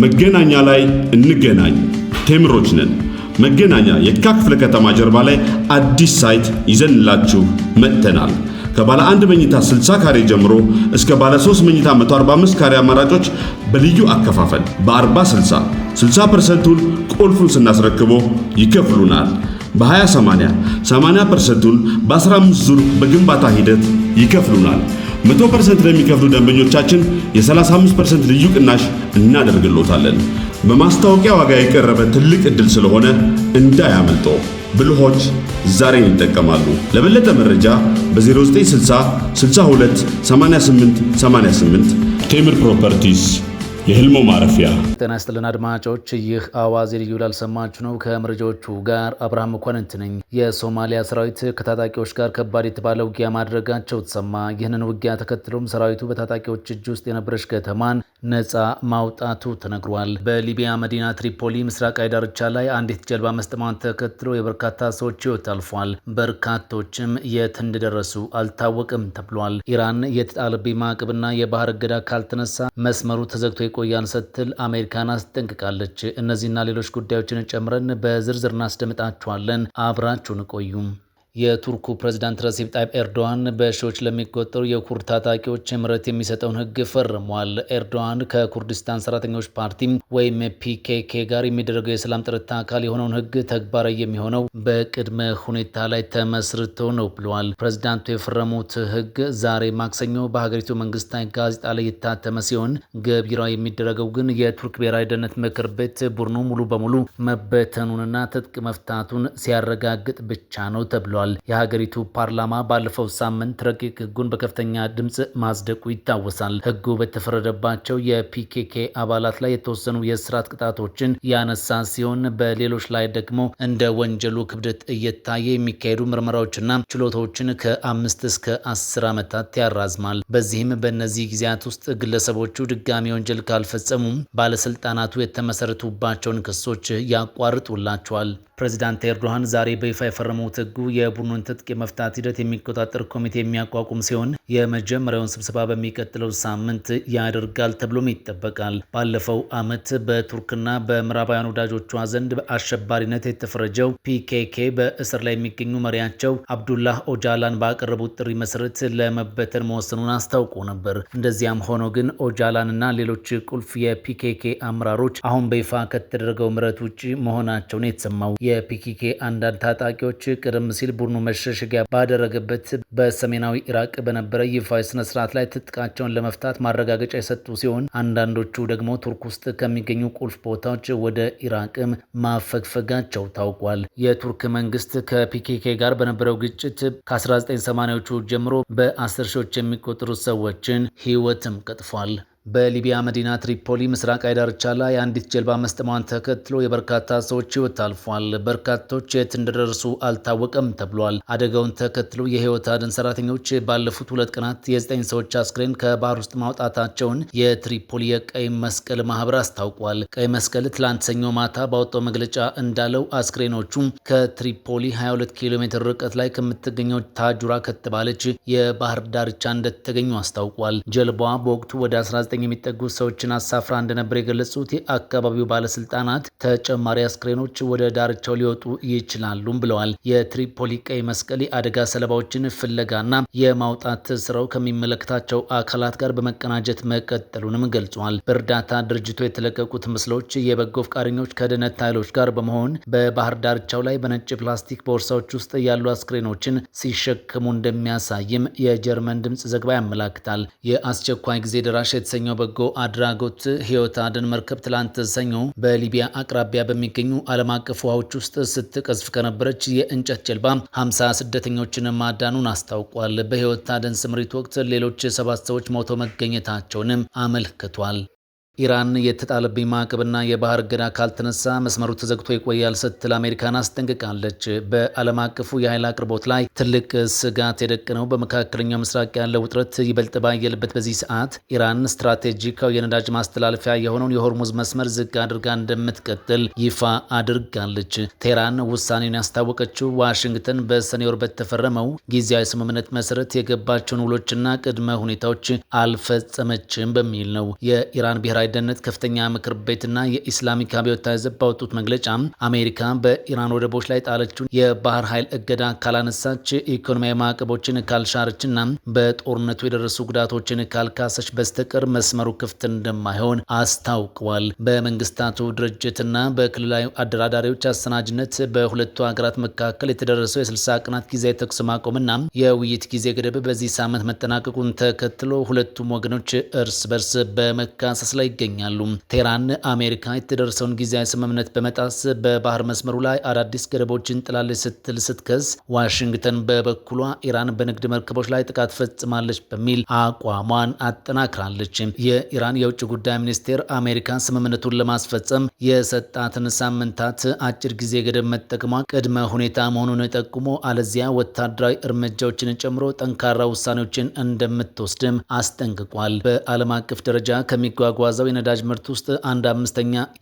መገናኛ ላይ እንገናኝ። ቴምሮች ነን። መገናኛ የካ ክፍለ ከተማ ጀርባ ላይ አዲስ ሳይት ይዘንላችሁ መጥተናል። ከባለ 1 መኝታ 60 ካሬ ጀምሮ እስከ ባለ 3 መኝታ 145 ካሬ አማራጮች በልዩ አከፋፈል በ40 60 60%ቱን ቁልፉን ስናስረክቦ ይከፍሉናል። በ20/80 80%ቱን በ15 ዙር በግንባታ ሂደት ይከፍሉናል። 100% ለሚከፍሉ ደንበኞቻችን የ35% ልዩ ቅናሽ እናደርግሎታለን። በማስታወቂያ ዋጋ የቀረበ ትልቅ ዕድል ስለሆነ እንዳያመልጦ። ብልሆች ዛሬን ይጠቀማሉ። ለበለጠ መረጃ በ0960 62 88 88 ቴምር ፕሮፐርቲስ የህልሞ ማረፊያ። ጤና ይስጥልን አድማጮች፣ ይህ አዋዜ ልዩ ላልሰማችሁ ነው። ከመረጃዎቹ ጋር አብርሃም መኳንንት ነኝ። የሶማሊያ ሰራዊት ከታጣቂዎች ጋር ከባድ የተባለ ውጊያ ማድረጋቸው ተሰማ። ይህንን ውጊያ ተከትሎም ሰራዊቱ በታጣቂዎች እጅ ውስጥ የነበረች ከተማን ነፃ ማውጣቱ ተነግሯል። በሊቢያ መዲና ትሪፖሊ ምስራቃዊ ዳርቻ ላይ አንዲት ጀልባ መስጠሟን ተከትሎ የበርካታ ሰዎች ህይወት አልፏል። በርካቶችም የት እንደደረሱ አልታወቅም ተብሏል። ኢራን የተጣለብኝ ማዕቀብና የባህር እገዳ ካልተነሳ መስመሩ ተዘግቶ ይቆያል ስትል አሜሪካን አስጠንቅቃለች። እነዚህና ሌሎች ጉዳዮችን ጨምረን በዝርዝር እናስደምጣችኋለን። አብራችሁን ቆዩም። የቱርኩ ፕሬዝዳንት ረሲፕ ጣይብ ኤርዶዋን በሺዎች ለሚቆጠሩ የኩርድ ታጣቂዎች ምህረት የሚሰጠውን ህግ ፈርሟል። ኤርዶዋን ከኩርዲስታን ሰራተኞች ፓርቲ ወይም ፒኬኬ ጋር የሚደረገው የሰላም ጥረት አካል የሆነውን ህግ ተግባራዊ የሚሆነው በቅድመ ሁኔታ ላይ ተመስርቶ ነው ብለዋል። ፕሬዝዳንቱ የፈረሙት ህግ ዛሬ ማክሰኞ በሀገሪቱ መንግስታዊ ጋዜጣ ላይ የታተመ ሲሆን ገቢራዊ የሚደረገው ግን የቱርክ ብሔራዊ ደህንነት ምክር ቤት ቡድኑ ሙሉ በሙሉ መበተኑንና ትጥቅ መፍታቱን ሲያረጋግጥ ብቻ ነው ተብሏል። የሀገሪቱ ፓርላማ ባለፈው ሳምንት ረቂቅ ህጉን በከፍተኛ ድምፅ ማጽደቁ ይታወሳል። ህጉ በተፈረደባቸው የፒኬኬ አባላት ላይ የተወሰኑ የእስራት ቅጣቶችን ያነሳ ሲሆን በሌሎች ላይ ደግሞ እንደ ወንጀሉ ክብደት እየታየ የሚካሄዱ ምርመራዎችና ችሎቶችን ከ5 እስከ 10 ዓመታት ያራዝማል። በዚህም በእነዚህ ጊዜያት ውስጥ ግለሰቦቹ ድጋሚ ወንጀል ካልፈጸሙ ባለስልጣናቱ የተመሰረቱባቸውን ክሶች ያቋርጡላቸዋል። ፕሬዚዳንት ኤርዶሃን ዛሬ በይፋ የፈረሙት ህጉ የቡድኑን ትጥቅ የመፍታት ሂደት የሚቆጣጠር ኮሚቴ የሚያቋቁም ሲሆን የመጀመሪያውን ስብሰባ በሚቀጥለው ሳምንት ያደርጋል ተብሎም ይጠበቃል። ባለፈው ዓመት በቱርክና በምዕራባውያን ወዳጆቿ ዘንድ በአሸባሪነት የተፈረጀው ፒኬኬ በእስር ላይ የሚገኙ መሪያቸው አብዱላህ ኦጃላን ባቀረቡት ጥሪ መሰረት ለመበተን መወሰኑን አስታውቆ ነበር። እንደዚያም ሆኖ ግን ኦጃላንና ሌሎች ቁልፍ የፒኬኬ አመራሮች አሁን በይፋ ከተደረገው ምህረት ውጭ መሆናቸውን የተሰማው የፒኬኬ አንዳንድ ታጣቂዎች ቀደም ሲል ቡድኑ መሸሸጊያ ባደረገበት በሰሜናዊ ኢራቅ በነበረ ይፋዊ ስነ ስርዓት ላይ ትጥቃቸውን ለመፍታት ማረጋገጫ የሰጡ ሲሆን አንዳንዶቹ ደግሞ ቱርክ ውስጥ ከሚገኙ ቁልፍ ቦታዎች ወደ ኢራቅም ማፈግፈጋቸው ታውቋል። የቱርክ መንግስት ከፒኬኬ ጋር በነበረው ግጭት ከ1980ዎቹ ጀምሮ በ10 ሺዎች የሚቆጠሩ ሰዎችን ህይወትም ቀጥፏል። በሊቢያ መዲና ትሪፖሊ ምስራቃዊ ዳርቻ ላይ አንዲት ጀልባ መስጠሟን ተከትሎ የበርካታ ሰዎች ህይወት አልፏል። በርካቶች የት እንደደረሱ አልታወቀም ተብሏል። አደጋውን ተከትሎ የህይወት አድን ሰራተኞች ባለፉት 2 ቀናት የ9 ሰዎች አስክሬን ከባህር ውስጥ ማውጣታቸውን የትሪፖሊ የቀይ መስቀል ማህበር አስታውቋል። ቀይ መስቀል ትላንት ሰኞ ማታ ባወጣው መግለጫ እንዳለው አስክሬኖቹ ከትሪፖሊ 22 ኪሎ ሜትር ርቀት ላይ ከምትገኘው ታጁራ ከተባለች የባህር ዳርቻ እንደተገኙ አስታውቋል። ጀልባዋ በወቅቱ ወደ 19 የሚጠጉ ሰዎችን አሳፍራ እንደነበር የገለጹት የአካባቢው ባለስልጣናት ተጨማሪ አስክሬኖች ወደ ዳርቻው ሊወጡ ይችላሉም ብለዋል። የትሪፖሊ ቀይ መስቀል የአደጋ ሰለባዎችን ፍለጋና የማውጣት ስራው ከሚመለከታቸው አካላት ጋር በመቀናጀት መቀጠሉንም ገልጿል። በእርዳታ ድርጅቱ የተለቀቁት ምስሎች የበጎ ፈቃደኞች ከደህንነት ኃይሎች ጋር በመሆን በባህር ዳርቻው ላይ በነጭ ፕላስቲክ ቦርሳዎች ውስጥ ያሉ አስክሬኖችን ሲሸከሙ እንደሚያሳይም የጀርመን ድምፅ ዘገባ ያመላክታል። የአስቸኳይ ጊዜ ደራሽ የተሰኘው በጎ አድራጎት ህይወት አድን መርከብ ትላንት ሰኞ በሊቢያ አቅራቢያ በሚገኙ ዓለም አቀፍ ውሃዎች ውስጥ ስትቀዝፍ ከነበረች የእንጨት ጀልባ 50 ስደተኞችን ማዳኑን አስታውቋል። በህይወት አድን ስምሪት ወቅት ሌሎች 7 ሰዎች ሞተው መገኘታቸውንም አመልክቷል። ኢራን የተጣለብኝ ማዕቀብና የባህር እገዳ ካልተነሳ መስመሩ ተዘግቶ ይቆያል ስትል አሜሪካን አስጠንቅቃለች። በዓለም አቀፉ የኃይል አቅርቦት ላይ ትልቅ ስጋት የደቀነው በመካከለኛው ምስራቅ ያለው ውጥረት ይበልጥ ባየለበት በዚህ ሰዓት ኢራን ስትራቴጂካዊ የነዳጅ ማስተላለፊያ የሆነውን የሆርሙዝ መስመር ዝግ አድርጋ እንደምትቀጥል ይፋ አድርጋለች። ቴህራን ውሳኔውን ያስታወቀችው ዋሽንግተን በሰኔ ወር በተፈረመው ጊዜያዊ ስምምነት መሰረት የገባቸውን ውሎችና ቅድመ ሁኔታዎች አልፈጸመችም በሚል ነው። የኢራን ብሔራዊ ብሔራዊ ደህንነት ከፍተኛ ምክር ቤትና የኢስላሚክ አብዮታዊ ዘብ ባወጡት መግለጫ አሜሪካ በኢራን ወደቦች ላይ ጣለችውን የባህር ኃይል እገዳ ካላነሳች፣ ኢኮኖሚያዊ ማዕቀቦችን ካልሻረችና በጦርነቱ የደረሱ ጉዳቶችን ካልካሰች በስተቀር መስመሩ ክፍት እንደማይሆን አስታውቀዋል። በመንግስታቱ ድርጅትና በክልላዊ አደራዳሪዎች አሰናጅነት በሁለቱ ሀገራት መካከል የተደረሰው የ60 ቀናት ጊዜያዊ ተኩስ ማቆምና የውይይት ጊዜ ገደብ በዚህ ሳምንት መጠናቀቁን ተከትሎ ሁለቱም ወገኖች እርስ በርስ በመካሰስ ላይ ይገኛሉ። ቴህራን አሜሪካ የተደረሰውን ጊዜያዊ ስምምነት በመጣስ በባህር መስመሩ ላይ አዳዲስ ገደቦችን ጥላለች ስትል ስትከስ፣ ዋሽንግተን በበኩሏ ኢራን በንግድ መርከቦች ላይ ጥቃት ፈጽማለች በሚል አቋሟን አጠናክራለች። የኢራን የውጭ ጉዳይ ሚኒስቴር አሜሪካ ስምምነቱን ለማስፈጸም የሰጣትን ሳምንታት አጭር ጊዜ ገደብ መጠቀሟ ቅድመ ሁኔታ መሆኑን ጠቁሞ አለዚያ ወታደራዊ እርምጃዎችን ጨምሮ ጠንካራ ውሳኔዎችን እንደምትወስድም አስጠንቅቋል። በዓለም አቀፍ ደረጃ ከሚጓጓዘው የነዳጅ ምርት ውስጥ 1/5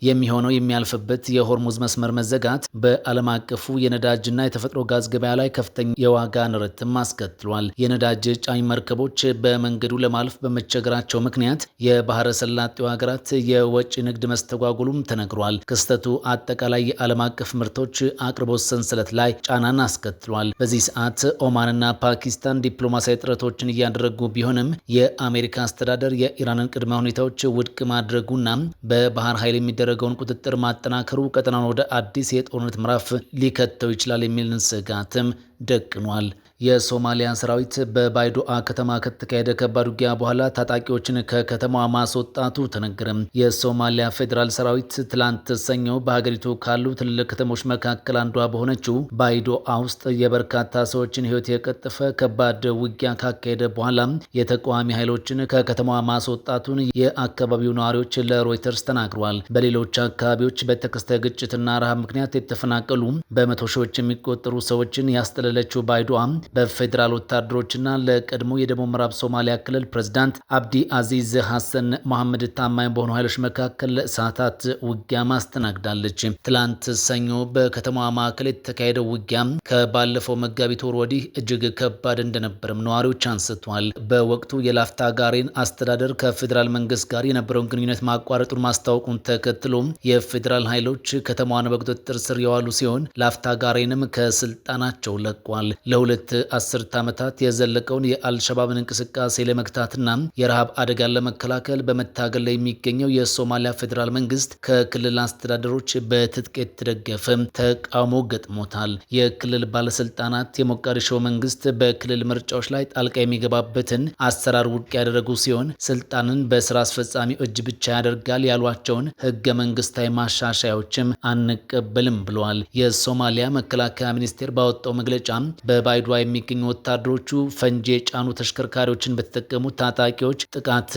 የሚሆነው የሚያልፍበት የሆርሙዝ መስመር መዘጋት በዓለም አቀፉ የነዳጅና የተፈጥሮ ጋዝ ገበያ ላይ ከፍተኛ የዋጋ ንረትም አስከትሏል። የነዳጅ ጫኝ መርከቦች በመንገዱ ለማለፍ በመቸገራቸው ምክንያት የባህረ ሰላጤው ሀገራት የወጪ ንግድ መስተጓጉሉም ተነግሯል። ክስተቱ አጠቃላይ የዓለም አቀፍ ምርቶች አቅርቦት ሰንሰለት ላይ ጫናን አስከትሏል። በዚህ ሰዓት ኦማንና ፓኪስታን ዲፕሎማሲያዊ ጥረቶችን እያደረጉ ቢሆንም የአሜሪካ አስተዳደር የኢራንን ቅድመ ሁኔታዎች ውድቅ ማድረጉና በባህር ኃይል የሚደረገውን ቁጥጥር ማጠናከሩ ቀጠናውን ወደ አዲስ የጦርነት ምዕራፍ ሊከተው ይችላል የሚልን ስጋትም ደቅኗል። የሶማሊያ ሰራዊት በባይዶአ ከተማ ከተካሄደ ከባድ ውጊያ በኋላ ታጣቂዎችን ከከተማዋ ማስወጣቱ ተነገረም። የሶማሊያ ፌዴራል ሰራዊት ትላንት ሰኞ በሀገሪቱ ካሉ ትልልቅ ከተሞች መካከል አንዷ በሆነችው ባይዶአ ውስጥ የበርካታ ሰዎችን ሕይወት የቀጠፈ ከባድ ውጊያ ካካሄደ በኋላ የተቃዋሚ ኃይሎችን ከከተማዋ ማስወጣቱን የአካባቢው ነዋሪዎች ለሮይተርስ ተናግረዋል። በሌሎች አካባቢዎች በተከሰተ ግጭትና ረሃብ ምክንያት የተፈናቀሉ በመቶ ሺዎች የሚቆጠሩ ሰዎችን ያስጠለለችው ባይዶአ በፌዴራል ወታደሮችና ለቀድሞ የደቡብ ምዕራብ ሶማሊያ ክልል ፕሬዝዳንት አብዲ አዚዝ ሐሰን መሐመድ ታማኝ በሆኑ ኃይሎች መካከል ለሰዓታት ውጊያ ማስተናግዳለች። ትላንት ሰኞ በከተማዋ ማዕከል የተካሄደው ውጊያ ከባለፈው መጋቢት ወር ወዲህ እጅግ ከባድ እንደነበርም ነዋሪዎች አንስተዋል። በወቅቱ የላፍታ ጋሬን አስተዳደር ከፌዴራል መንግስት ጋር የነበረውን ግንኙነት ማቋረጡን ማስታወቁን ተከትሎ የፌዴራል ኃይሎች ከተማዋን በቁጥጥር ስር የዋሉ ሲሆን ላፍታ ጋሬንም ከስልጣናቸው ለቋል። ለሁለት አስርት ዓመታት የዘለቀውን የአልሸባብን እንቅስቃሴ ለመግታትና የረሃብ አደጋን ለመከላከል በመታገል ላይ የሚገኘው የሶማሊያ ፌዴራል መንግስት ከክልል አስተዳደሮች በትጥቅ የተደገፈ ተቃውሞ ገጥሞታል። የክልል ባለስልጣናት የሞቃዲሾ መንግስት በክልል ምርጫዎች ላይ ጣልቃ የሚገባበትን አሰራር ውድቅ ያደረጉ ሲሆን ስልጣንን በስራ አስፈጻሚ እጅ ብቻ ያደርጋል ያሏቸውን ህገ መንግስታዊ ማሻሻያዎችም አንቀበልም ብለዋል። የሶማሊያ መከላከያ ሚኒስቴር ባወጣው መግለጫ በባይዶ የሚገኙ ወታደሮቹ ፈንጂ የጫኑ ተሽከርካሪዎችን በተጠቀሙ ታጣቂዎች ጥቃት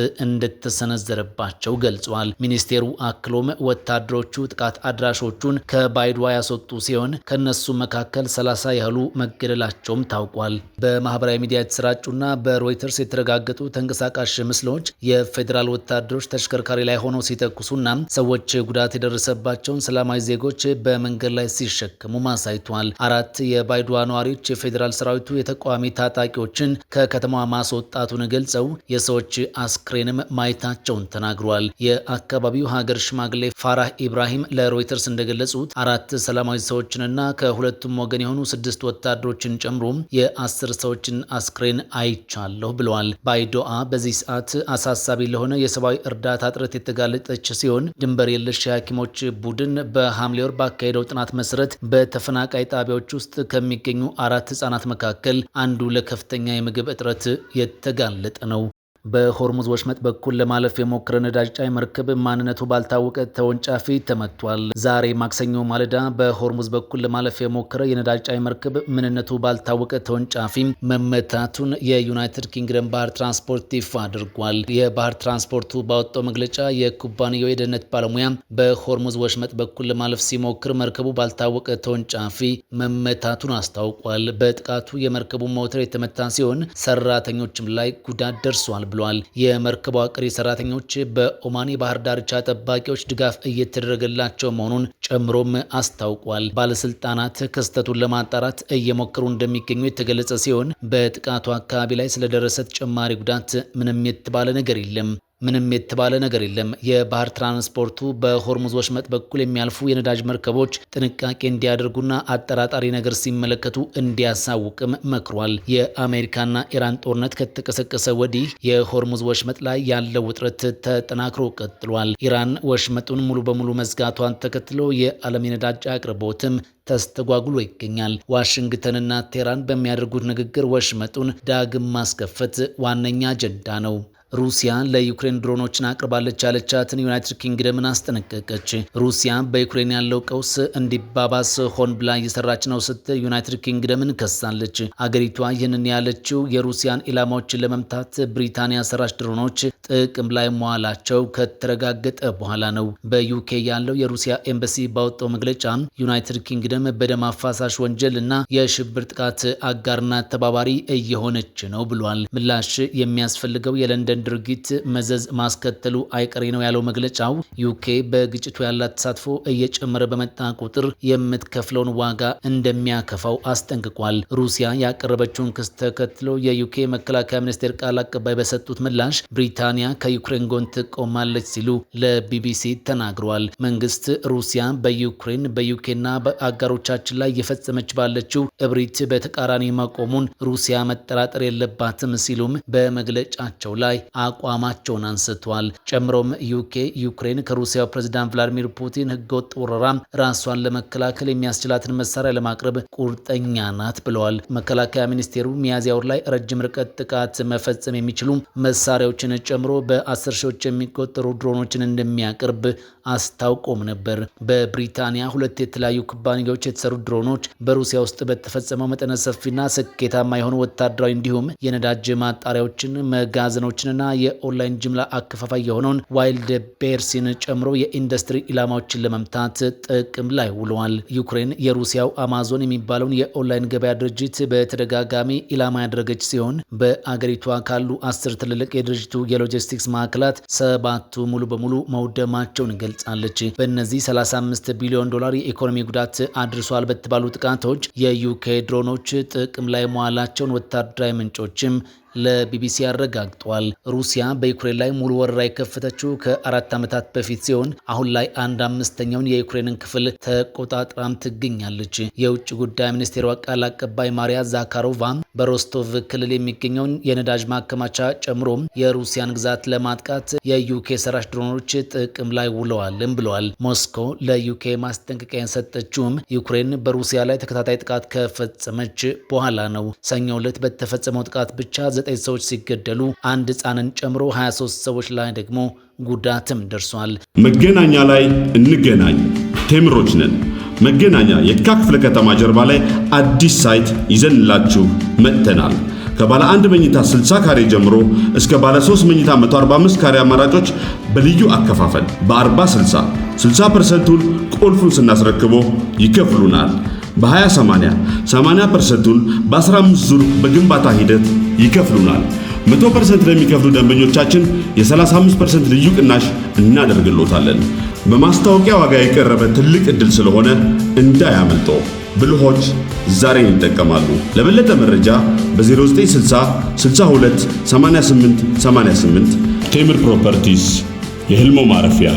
እንደተሰነዘረባቸው ገልጿል። ሚኒስቴሩ አክሎም ወታደሮቹ ጥቃት አድራሾቹን ከባይዶዋ ያስወጡ ሲሆን ከነሱ መካከል 30 ያህሉ መገደላቸውም ታውቋል። በማህበራዊ ሚዲያ የተሰራጩና በሮይተርስ የተረጋገጡ ተንቀሳቃሽ ምስሎች የፌዴራል ወታደሮች ተሽከርካሪ ላይ ሆነው ሲተኩሱና ሰዎች ጉዳት የደረሰባቸውን ሰላማዊ ዜጎች በመንገድ ላይ ሲሸከሙ አሳይቷል። 4 የባይዶዋ ነዋሪዎች የፌዴራል ሰራዊቱ የተቃዋሚ ታጣቂዎችን ከከተማዋ ማስወጣቱን ገልጸው የሰዎች አስክሬንም ማየታቸውን ተናግሯል። የአካባቢው ሀገር ሽማግሌ ፋራህ ኢብራሂም ለሮይተርስ እንደገለጹት 4 ሰላማዊ ሰዎችንና ከሁለቱም ወገን የሆኑ 6 ወታደሮችን ጨምሮ የ10 ሰዎችን አስክሬን አይቻለሁ ብለዋል። ባይዶአ በዚህ ሰዓት አሳሳቢ ለሆነ የሰብአዊ እርዳታ እጥረት የተጋለጠች ሲሆን ድንበር የለሽ የሐኪሞች ቡድን በሐምሌ ወር ባካሄደው ጥናት መሰረት በተፈናቃይ ጣቢያዎች ውስጥ ከሚገኙ 4 ህጻናት መካከል አንዱ ለከፍተኛ የምግብ እጥረት የተጋለጠ ነው። በሆርሙዝ ወሽመጥ በኩል ለማለፍ የሞከረ ነዳጅ ጫኝ መርከብ ማንነቱ ባልታወቀ ተወንጫፊ ተመቷል። ዛሬ ማክሰኞ ማለዳ በሆርሙዝ በኩል ለማለፍ የሞከረ የነዳጅ ጫኝ መርከብ ምንነቱ ባልታወቀ ተወንጫፊ መመታቱን የዩናይትድ ኪንግደም ባህር ትራንስፖርት ይፋ አድርጓል። የባህር ትራንስፖርቱ ባወጣው መግለጫ የኩባንያው የደህንነት ባለሙያ በሆርሙዝ ወሽመጥ በኩል ለማለፍ ሲሞክር መርከቡ ባልታወቀ ተወንጫፊ መመታቱን አስታውቋል። በጥቃቱ የመርከቡ ሞተር የተመታ ሲሆን ሰራተኞችም ላይ ጉዳት ደርሷል ብሏል። የመርከቧ ቀሪ ሰራተኞች በኦማን የባህር ዳርቻ ጠባቂዎች ድጋፍ እየተደረገላቸው መሆኑን ጨምሮም አስታውቋል። ባለስልጣናት ክስተቱን ለማጣራት እየሞከሩ እንደሚገኙ የተገለጸ ሲሆን በጥቃቱ አካባቢ ላይ ስለደረሰ ተጨማሪ ጉዳት ምንም የተባለ ነገር የለም። ምንም የተባለ ነገር የለም። የባህር ትራንስፖርቱ በሆርሙዝ ወሽመጥ በኩል የሚያልፉ የነዳጅ መርከቦች ጥንቃቄ እንዲያደርጉና አጠራጣሪ ነገር ሲመለከቱ እንዲያሳውቅም መክሯል። የአሜሪካና ኢራን ጦርነት ከተቀሰቀሰ ወዲህ የሆርሙዝ ወሽመጥ ላይ ያለው ውጥረት ተጠናክሮ ቀጥሏል። ኢራን ወሽመጡን ሙሉ በሙሉ መዝጋቷን ተከትሎ የዓለም የነዳጅ አቅርቦትም ተስተጓጉሎ ይገኛል። ዋሽንግተንና ቴህራን በሚያደርጉት ንግግር ወሽመጡን ዳግም ማስከፈት ዋነኛ አጀንዳ ነው። ሩሲያ ለዩክሬን ድሮኖችን አቅርባለች ያለቻትን ዩናይትድ ኪንግደምን አስጠነቀቀች። ሩሲያ በዩክሬን ያለው ቀውስ እንዲባባስ ሆን ብላ እየሰራች ነው ስትል ዩናይትድ ኪንግደምን ከሳለች። አገሪቷ ይህንን ያለችው የሩሲያን ኢላማዎችን ለመምታት ብሪታንያ ሰራሽ ድሮኖች ጥቅም ላይ መዋላቸው ከተረጋገጠ በኋላ ነው። በዩኬ ያለው የሩሲያ ኤምባሲ ባወጣው መግለጫ ዩናይትድ ኪንግደም በደም አፋሳሽ ወንጀል እና የሽብር ጥቃት አጋርና ተባባሪ እየሆነች ነው ብሏል። ምላሽ የሚያስፈልገው የለንደን ድርጊት መዘዝ ማስከተሉ አይቀሬ ነው ያለው መግለጫው ዩኬ በግጭቱ ያላት ተሳትፎ እየጨመረ በመጣ ቁጥር የምትከፍለውን ዋጋ እንደሚያከፋው አስጠንቅቋል። ሩሲያ ያቀረበችውን ክስ ተከትሎ የዩኬ መከላከያ ሚኒስቴር ቃል አቀባይ በሰጡት ምላሽ ብሪታንያ ከዩክሬን ጎን ትቆማለች ሲሉ ለቢቢሲ ተናግረዋል። መንግስት ሩሲያ በዩክሬን በዩኬና በአጋሮቻችን ላይ የፈጸመች ባለችው እብሪት በተቃራኒ መቆሙን ሩሲያ መጠራጠር የለባትም ሲሉም በመግለጫቸው ላይ አቋማቸውን አንስተዋል። ጨምሮም ዩኬ ዩክሬን ከሩሲያው ፕሬዝዳንት ቭላዲሚር ፑቲን ህገወጥ ወረራ ራሷን ለመከላከል የሚያስችላትን መሳሪያ ለማቅረብ ቁርጠኛ ናት ብለዋል። መከላከያ ሚኒስቴሩ ሚያዝያ ወር ላይ ረጅም ርቀት ጥቃት መፈጸም የሚችሉ መሳሪያዎችን ጨምሮ በ10 ሺዎች የሚቆጠሩ ድሮኖችን እንደሚያቀርብ አስታውቆም ነበር። በብሪታንያ 2 የተለያዩ ኩባንያዎች የተሰሩ ድሮኖች በሩሲያ ውስጥ በተፈጸመው መጠነ ሰፊና ስኬታማ የሆኑ ወታደራዊ እንዲሁም የነዳጅ ማጣሪያዎችን መጋዘኖችንና የኦንላይን ጅምላ አከፋፋይ የሆነውን ዋይልድ ቤርሲን ጨምሮ የኢንዱስትሪ ኢላማዎችን ለመምታት ጥቅም ላይ ውለዋል። ዩክሬን የሩሲያው አማዞን የሚባለውን የኦንላይን ገበያ ድርጅት በተደጋጋሚ ኢላማ ያደረገች ሲሆን በአገሪቷ ካሉ 10 ትልልቅ የድርጅቱ የሎጂስቲክስ ማዕከላት 7ቱ ሙሉ በሙሉ መውደማቸውን ገልጻለች። በእነዚህ $35 ቢሊዮን የኢኮኖሚ ጉዳት አድርሷል በተባሉ ጥቃቶች የዩኬ ድሮኖች ጥቅም ላይ መዋላቸውን ወታደራዊ ምንጮችም ለቢቢሲ አረጋግጧል። ሩሲያ በዩክሬን ላይ ሙሉ ወረራ የከፈተችው ከ4 ዓመታት በፊት ሲሆን አሁን ላይ 1/5ኛውን የዩክሬንን ክፍል ተቆጣጥራም ትገኛለች። የውጭ ጉዳይ ሚኒስቴሯ ቃል አቀባይ ማሪያ ዛካሮቫ በሮስቶቭ ክልል የሚገኘውን የነዳጅ ማከማቻ ጨምሮ የሩሲያን ግዛት ለማጥቃት የዩኬ ሰራሽ ድሮኖች ጥቅም ላይ ውለዋልም ብለዋል። ሞስኮ ለዩኬ ማስጠንቀቂያ የሰጠችውም ዩክሬን በሩሲያ ላይ ተከታታይ ጥቃት ከፈጸመች በኋላ ነው። ሰኞ ዕለት በተፈጸመው ጥቃት ብቻ 9 ሰዎች ሲገደሉ አንድ ሕፃንን ጨምሮ 23 ሰዎች ላይ ደግሞ ጉዳትም ደርሷል። መገናኛ ላይ እንገናኝ። ቴምሮች ነን። መገናኛ የካ ክፍለ ከተማ ጀርባ ላይ አዲስ ሳይት ይዘንላችሁ መጥተናል። ከባለ 1 መኝታ 60 ካሬ ጀምሮ እስከ ባለ 3 መኝታ 145 ካሬ አማራጮች በልዩ አከፋፈል በ40/60 60%ቱን ቁልፉን ስናስረክቦ ይከፍሉናል። በ20/80 80%ቱን በ15 ዙር በግንባታ ሂደት ይከፍሉናል። 100% ለሚከፍሉ ደንበኞቻችን የ35% ልዩ ቅናሽ እናደርግሎታለን። በማስታወቂያ ዋጋ የቀረበ ትልቅ ዕድል ስለሆነ እንዳያመልጦ። ብልሆች ዛሬን ይጠቀማሉ። ለበለጠ መረጃ በ0960 62 88 88 ቴምር ፕሮፐርቲስ የህልሞ ማረፊያ